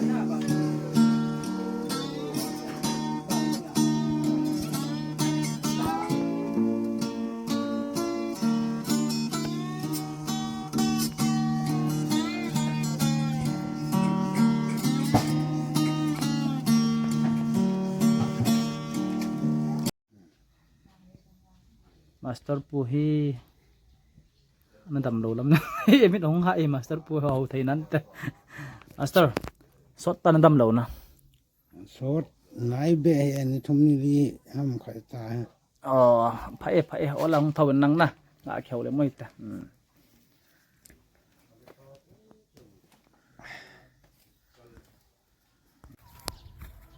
มาสเตอร์ปูฮีนั่นดำโลลำนะเฮ้ยไม่ต้องหามาสเตอร์ปูเอาไทยนั้นแต่มาสเตอร์สดตอนนั้นดำโลนะสดไหนเบะอันนี้ทุ่มนี่ดีห้ามขายตายอ๋อพระเอโอ้ลังทวันนังนะงาเขียวเลยไม่แต่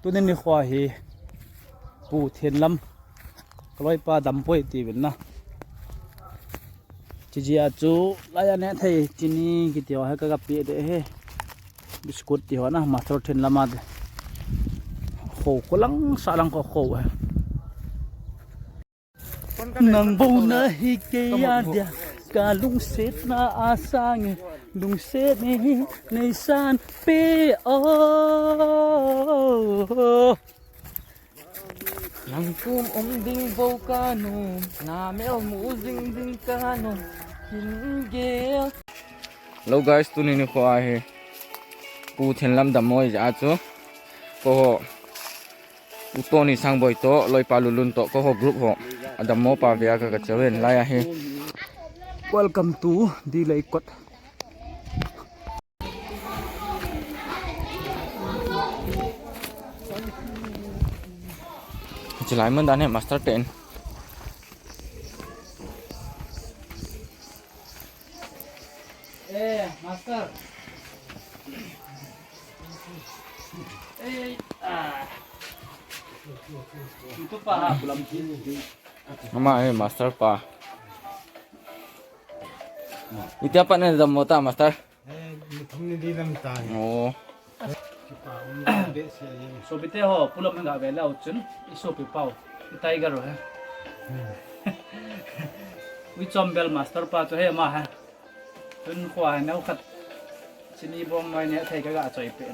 ตัวนี้นี่ควายปูเทียนลำกล้วยปลาดำป่วยตีเป็นนะจีอาจูลายเนี่ยไทยจีนี่กิเตียวให้กับปีเดเฮบิสกุตตีหัวนะมาสเตอร์เทียนลำมาเดโขกลังสาลังก็โขนังบูนะฮิเกียดยากาลุงเสดนาอาสังลุงเสดนี่ในซานเปโอนังกุมดิงโบกาโนนาเมลมูซิงดิงกาโนฮินเกล Hello guys, tu ni ko ahe pu thenlam damoi ja chu ko ho utoni sangboi to loi palulun to ko ho group ho adammo pa via ka chawen lai ahe welcome to Delay Kot chilai man dan he master 10 master itu pa belum mama master pa itu apa nih dammo ta master ทุ่มนี่ดีลำตาย oh so bite ho pulam nga vela uchun iso pi pau tiger ho hai wi chombel master pa to he ma ha tun khwa nau khat chini bom mai ne thai ka ga choi pe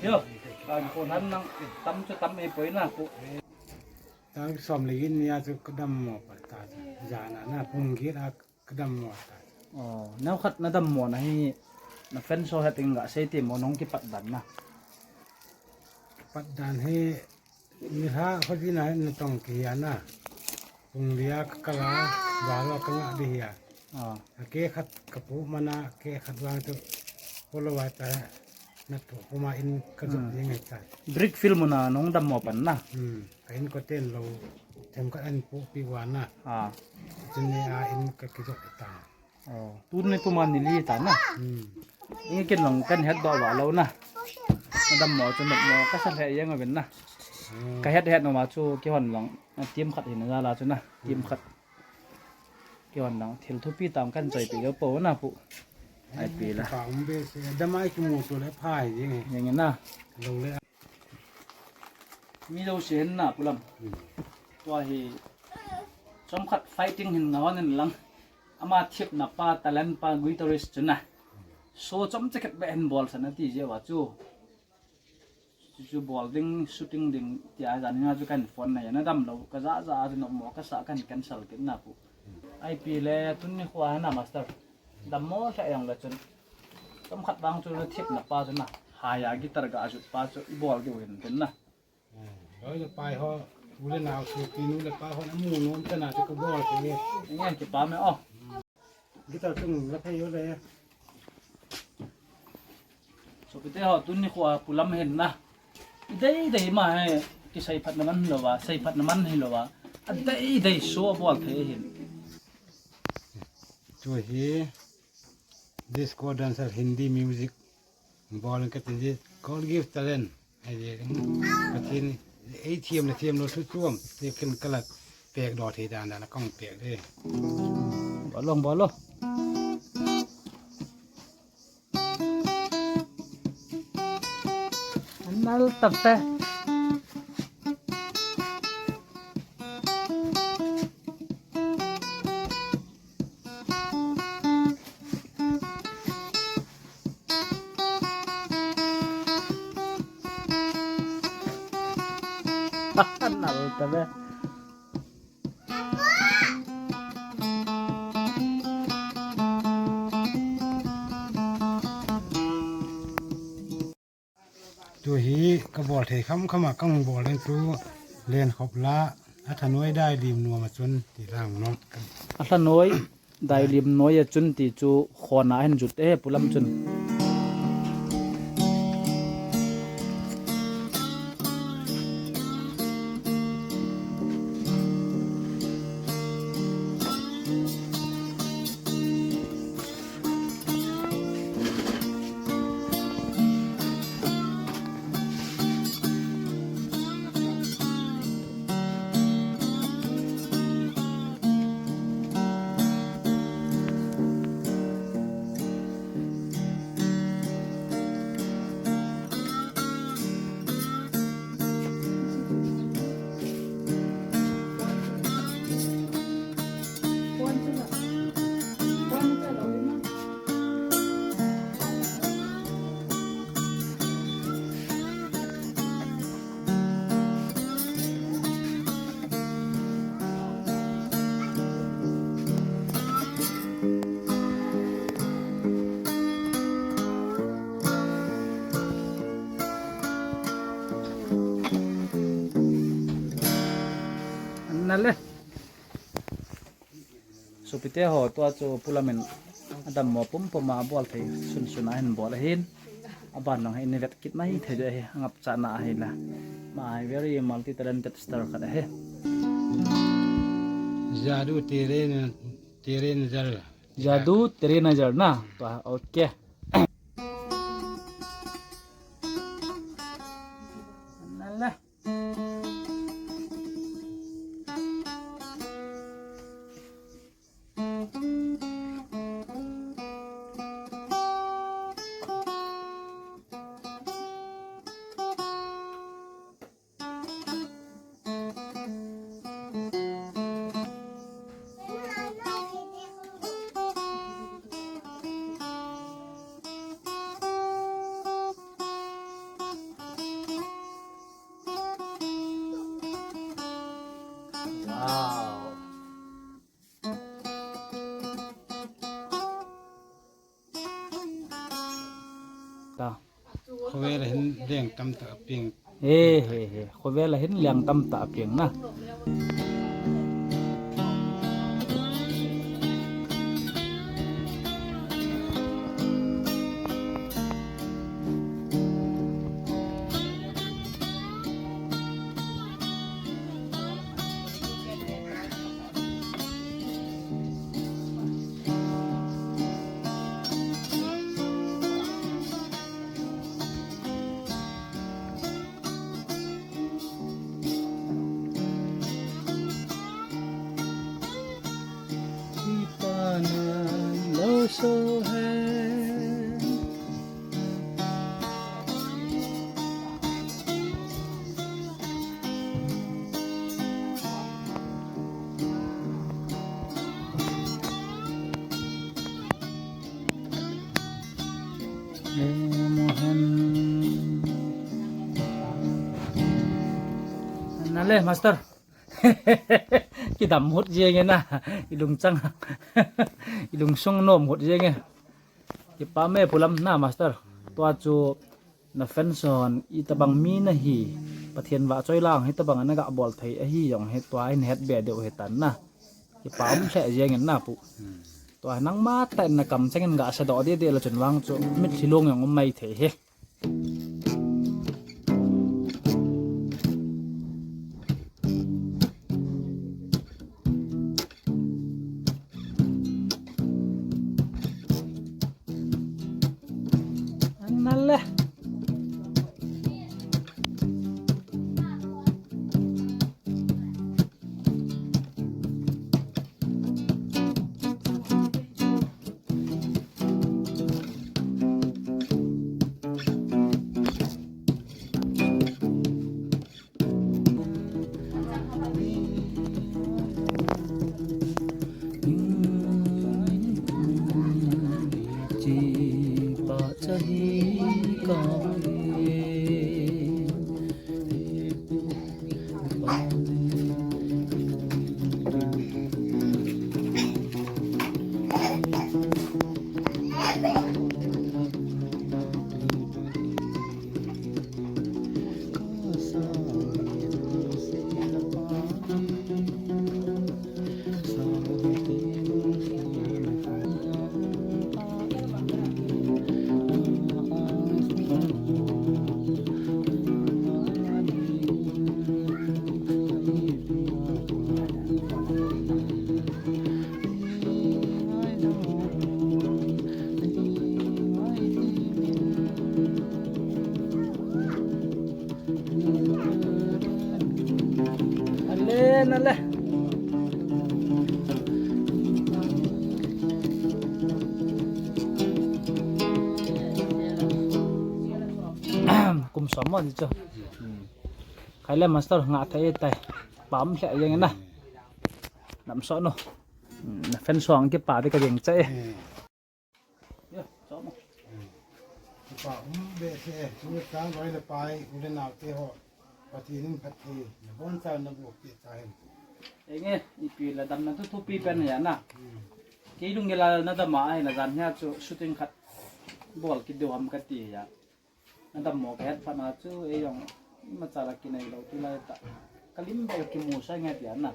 yo ka ko nan nang tam chu tam e poi na ku ตั้งสมลีนเนี่ยจะกระดมหมอปตาจานะนะพุ่งคิดอะกระดมหมอตา oh nau khat na dam mo na hi na fen so ha ting ga sei ti mo nong ki pat dan na ปัดดานให้มีท่าเขาที่ไหนในตองเกียนะพุ่งเรียกกะลาบาลกังอะดีอ่ะ oh เกขัดกระปุกมานะเกขัดวางตัวพลวัตแต่นักถูกมาอินกระดุมยังไงใจ brick film na nong dam mo pan na เห็นก็เต้นเราทำกันอันปุ๊ปีวานนะ ah จนเนี่ยอินก็กระจกตา oh tun ni puman ni li ta na ini kin long kan het do wa lo na dam mo chu mo ka sa he yang ben na ka het no ma chu ki hon long tim khat hin na la chu na tim khat ki hon long thil thu pi tam kan choi pi yo po na pu ai pi la ฝากมันเป็นเสียดำไม้ขี้มูตัวและพายยังไง yang na ลงเลย mi lo sen na pulam to hi som khat fighting hin ngawan nen lang ama thip na pa talent pa guitarist chu na so chom checket be hen ball sana ti je wa chu ball ding shooting ding ti a jan nga chu kan phone na yana dam lo ka za no mo ka sa kan cancel kin na pu ip le tun ni khwa na master dam mo sa yang la chun chom khat bang chu thip na pa chu na ha ya guitar ga chu pa chu ball ge wen tin na แล้วจะไปเขาดูเล่นเอาสูปีนู้นเลยไปเขาน้ำมูนู้นขนาดจะกระบอกอย่างเงี้ย nghe ki pa me o ที่เราต้องรับให้เยอะเลย so pite ho tun ni khwa pulam hen na dei ma he ki sai phat naman lo wa sai phat naman hi lo wa dei so bol the hin ช่วยที่ disco dancer Hindi music บอลก็จะ God give talent ไอ้เด็กก็ทีนี้ไอ้เทียมเลยเทียมเราชุดร่วมเทียมกันกระลัดเปียกดอกทีดานแล้วกล้องเปียกด้วย bolo nal tap te nal tabeตัวฮีกระบอกเทคำขมักกังบอกเล่นตัวเล่นขบละอัธน้อยได้ริมนัวมาจนที่ร่างน้องกัน atla noi dai lim noi ya chun ti chu khona hen jut e pulam chunนั่นเลยสุพิเตหอตัวจูพุลามินอดัมหมอปุ่มปมาบอลที่สุนนะเห็นบอลเห็นอาบานน้องให้ในเวทคิดไม่เท่าไหร่งับจานาให้ละมา very multi talented star กันเฮ้ जादू तेरे नजर जादू तेरी नजर ना तो ओकेนั่นแหละว้าวตา เขาเวลาเห็นเรื่องตำตะเปียง เฮ้เฮ้เฮ้คนเวลาเห็นเลี้ยงตำตาเพียงนะที่ปานาโลโซเฮนั่นเลยมาสเตอร์ cái đầm hút dê nghe na cái lùng trăng cái lùng sông nôm hút dê nghe cái pa mẹ pulam na master tua chu na fenson i tabang mi na hi pathian wa choi lang hi tabang na ga bol thei a hi yong he tua in het be deu he tan na cái pa um se dê nghe na pu tua nang ma ta na kam changin ga sa do de de la chun wang chu mit thilong yong mai thei heนั่นแหละ จีบะจะฮีกา นั่นแหละกุมสมมติจ้ะใครเล่นมาสเตอร์งาไทยไต่ปั๊มแค่ยังไงนะน้ำซอสเนาะแฟนสองที่ป่าที่กระเดียงใจเยอะจบมั้ง ป่าเบสชีวิตการร้อยละไปอุดนาวเที่ยวปฏินินพัทีบนสาวนับบุกติดใจ เองอีปีละดำนั้นทุกปีเป็นอย่างน่ะกี่ดุงเวลานั่นดำมาไอ้ละจันเนี่ยจูชูติ้งขัดบอลกิดดูทำกันตีอย่างนั่นดำหมอกแค่พันอาจูเอ้ยองมาจากกินไอ้เราที่ไรตะกลิมไปกินหมูใช่ไงเดียนน่ะ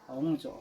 เอาเงินจ่อ